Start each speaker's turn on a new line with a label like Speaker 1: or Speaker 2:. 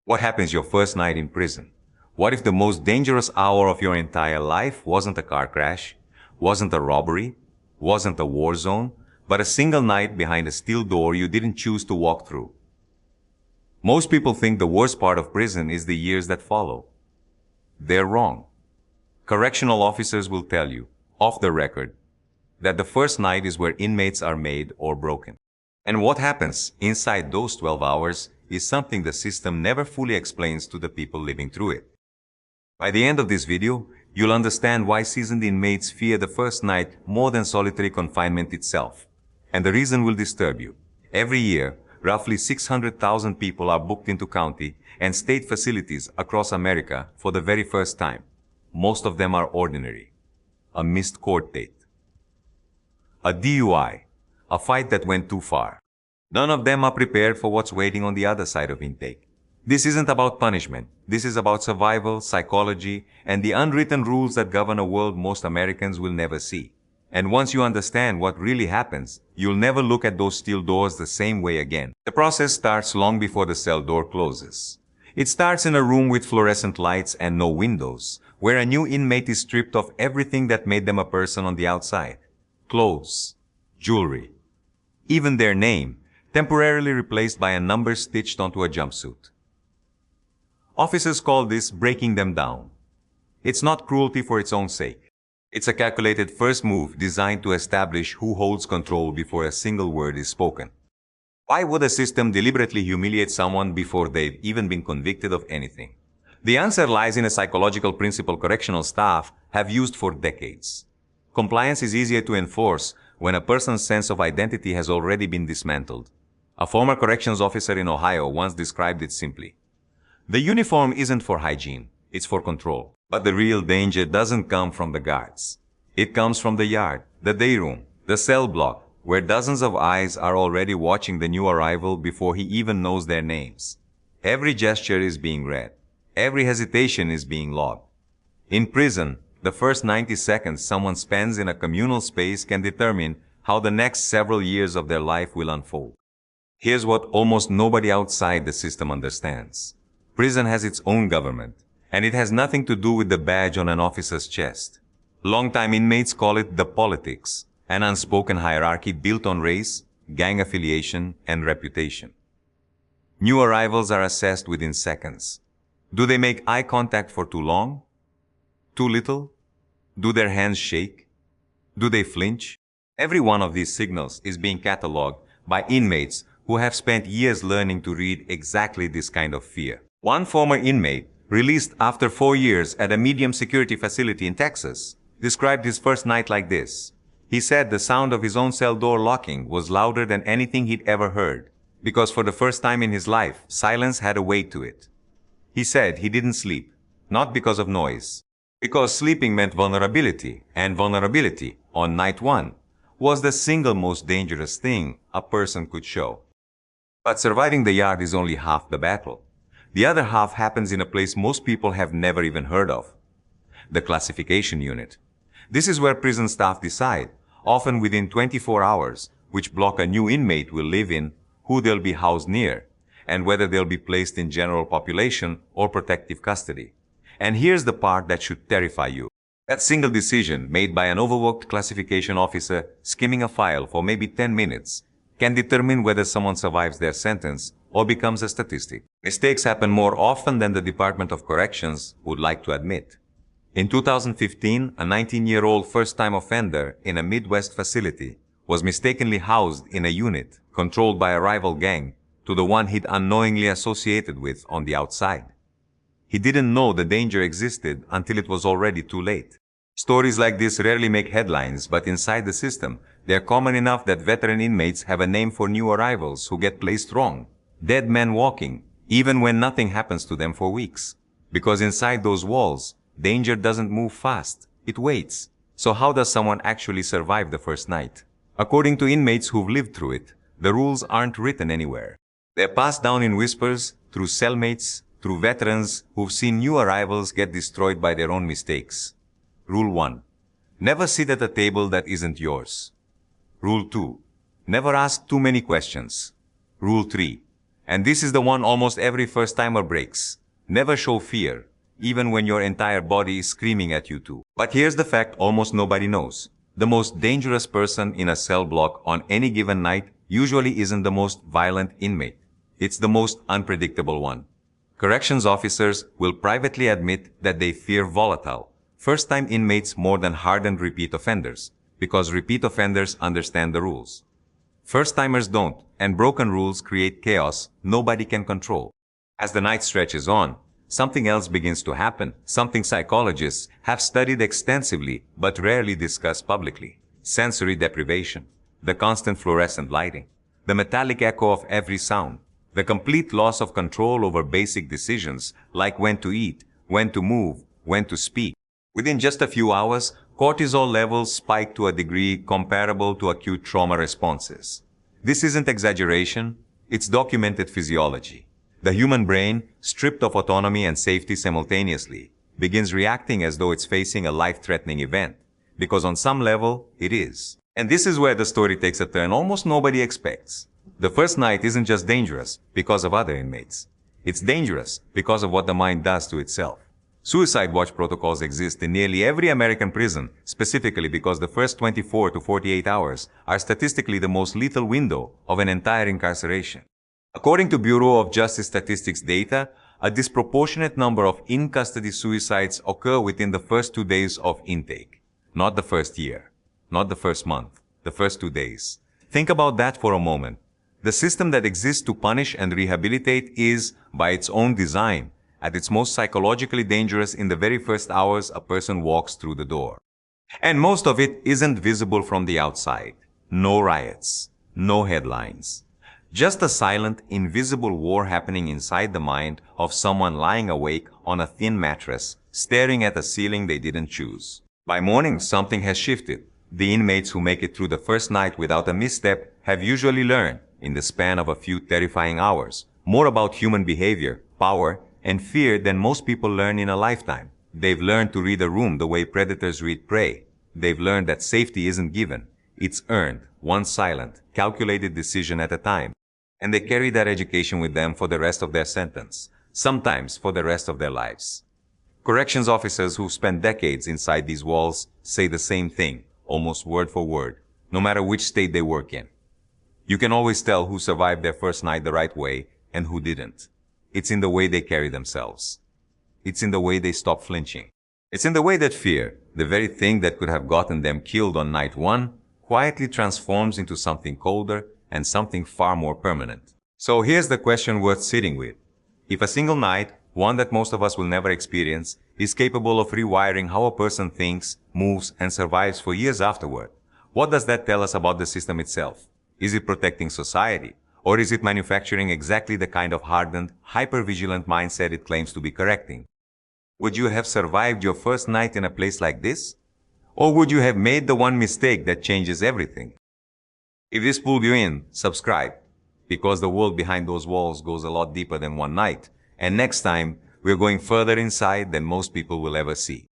Speaker 1: What happens your first night in prison? What if the most dangerous hour of your entire life wasn't a car crash, wasn't a robbery, wasn't a war zone, but a single night behind a steel door you didn't choose to walk through? Most people think the worst part of prison is the years that follow. They're wrong. Correctional officers will tell you, off the record, that the first night is where inmates are made or broken. And what happens inside those 12 hours is something the system never fully explains to the people living through it. By the end of this video, you'll understand why seasoned inmates fear the first night more than solitary confinement itself. And the reason will disturb you. Every year, roughly 600,000 people are booked into county and state facilities across America for the very first time. Most of them are ordinary. A missed court date. A DUI. A fight that went too far. None of them are prepared for what's waiting on the other side of intake. This isn't about punishment. This is about survival, psychology, and the unwritten rules that govern a world most Americans will never see. And once you understand what really happens, you'll never look at those steel doors the same way again. The process starts long before the cell door closes. It starts in a room with fluorescent lights and no windows, where a new inmate is stripped of everything that made them a person on the outside. Clothes, jewelry, even their name, temporarily replaced by a number stitched onto a jumpsuit. Officers call this breaking them down. It's not cruelty for its own sake. It's a calculated first move designed to establish who holds control before a single word is spoken. Why would a system deliberately humiliate someone before they've even been convicted of anything? The answer lies in a psychological principle correctional staff have used for decades. Compliance is easier to enforce when a person's sense of identity has already been dismantled. A former corrections officer in Ohio once described it simply. The uniform isn't for hygiene, it's for control. But the real danger doesn't come from the guards. It comes from the yard, the day room, the cell block, where dozens of eyes are already watching the new arrival before he even knows their names. Every gesture is being read. Every hesitation is being logged. In prison, the first 90 seconds someone spends in a communal space can determine how the next several years of their life will unfold. Here's what almost nobody outside the system understands. Prison has its own government. And it has nothing to do with the badge on an officer's chest. Longtime inmates call it the politics, an unspoken hierarchy built on race, gang affiliation, and reputation. New arrivals are assessed within seconds. Do they make eye contact for too long? Too little? Do their hands shake? Do they flinch? Every one of these signals is being catalogued by inmates who have spent years learning to read exactly this kind of fear. One former inmate, released after 4 years at a medium security facility in Texas, described his first night like this. He said the sound of his own cell door locking was louder than anything he'd ever heard, because for the first time in his life, silence had a weight to it. He said he didn't sleep, not because of noise, because sleeping meant vulnerability, and vulnerability, on night 1, was the single most dangerous thing a person could show. But surviving the yard is only half the battle. The other half happens in a place most people have never even heard of. The classification unit. This is where prison staff decide, often within 24 hours, which block a new inmate will live in, who they'll be housed near, and whether they'll be placed in general population or protective custody. And here's the part that should terrify you. That single decision made by an overworked classification officer skimming a file for maybe 10 minutes can determine whether someone survives their sentence or becomes a statistic. Mistakes happen more often than the Department of Corrections would like to admit. In 2015, a 19-year-old first-time offender in a Midwest facility was mistakenly housed in a unit controlled by a rival gang to the one he'd unknowingly associated with on the outside. He didn't know the danger existed until it was already too late. Stories like this rarely make headlines, but inside the system, they're common enough that veteran inmates have a name for new arrivals who get placed wrong. Dead men walking, even when nothing happens to them for weeks. Because inside those walls, danger doesn't move fast, it waits. So how does someone actually survive the first night? According to inmates who've lived through it, the rules aren't written anywhere. They're passed down in whispers, through cellmates, through veterans who've seen new arrivals get destroyed by their own mistakes. Rule 1. Never sit at a table that isn't yours. Rule 2. Never ask too many questions. Rule 3. And this is the one almost every first-timer breaks. Never show fear, even when your entire body is screaming at you too. But here's the fact almost nobody knows. The most dangerous person in a cell block on any given night usually isn't the most violent inmate. It's the most unpredictable one. Corrections officers will privately admit that they fear volatile, first-time inmates more than hardened repeat offenders, because repeat offenders understand the rules. First-timers don't, and broken rules create chaos nobody can control. As the night stretches on, something else begins to happen, something psychologists have studied extensively but rarely discussed publicly. Sensory deprivation, the constant fluorescent lighting, the metallic echo of every sound, the complete loss of control over basic decisions like when to eat, when to move, when to speak. Within just a few hours, cortisol levels spike to a degree comparable to acute trauma responses. This isn't exaggeration, it's documented physiology. The human brain, stripped of autonomy and safety simultaneously, begins reacting as though it's facing a life-threatening event, because on some level, it is. And this is where the story takes a turn almost nobody expects. The first night isn't just dangerous because of other inmates. It's dangerous because of what the mind does to itself. Suicide watch protocols exist in nearly every American prison, specifically because the first 24 to 48 hours are statistically the most lethal window of an entire incarceration. According to Bureau of Justice Statistics data, a disproportionate number of in-custody suicides occur within the first 2 days of intake. Not the first year, not the first month, the first 2 days. Think about that for a moment. The system that exists to punish and rehabilitate is, by its own design, at its most psychologically dangerous in the very first hours a person walks through the door. And most of it isn't visible from the outside. No riots, no headlines. Just a silent, invisible war happening inside the mind of someone lying awake on a thin mattress, staring at a ceiling they didn't choose. By morning, something has shifted. The inmates who make it through the first night without a misstep have usually learned, in the span of a few terrifying hours, more about human behavior, power, and fear than most people learn in a lifetime. They've learned to read a room the way predators read prey. They've learned that safety isn't given. It's earned, one silent, calculated decision at a time. And they carry that education with them for the rest of their sentence, sometimes for the rest of their lives. Corrections officers who've spent decades inside these walls say the same thing, almost word for word, no matter which state they work in. You can always tell who survived their first night the right way and who didn't. It's in the way they carry themselves. It's in the way they stop flinching. It's in the way that fear, the very thing that could have gotten them killed on night one, quietly transforms into something colder and something far more permanent. So here's the question worth sitting with. If a single night, one that most of us will never experience, is capable of rewiring how a person thinks, moves, and survives for years afterward, what does that tell us about the system itself? Is it protecting society? Or is it manufacturing exactly the kind of hardened, hyper-vigilant mindset it claims to be correcting? Would you have survived your first night in a place like this? Or would you have made the one mistake that changes everything? If this pulled you in, subscribe, because the world behind those walls goes a lot deeper than one night, and next time, we're going further inside than most people will ever see.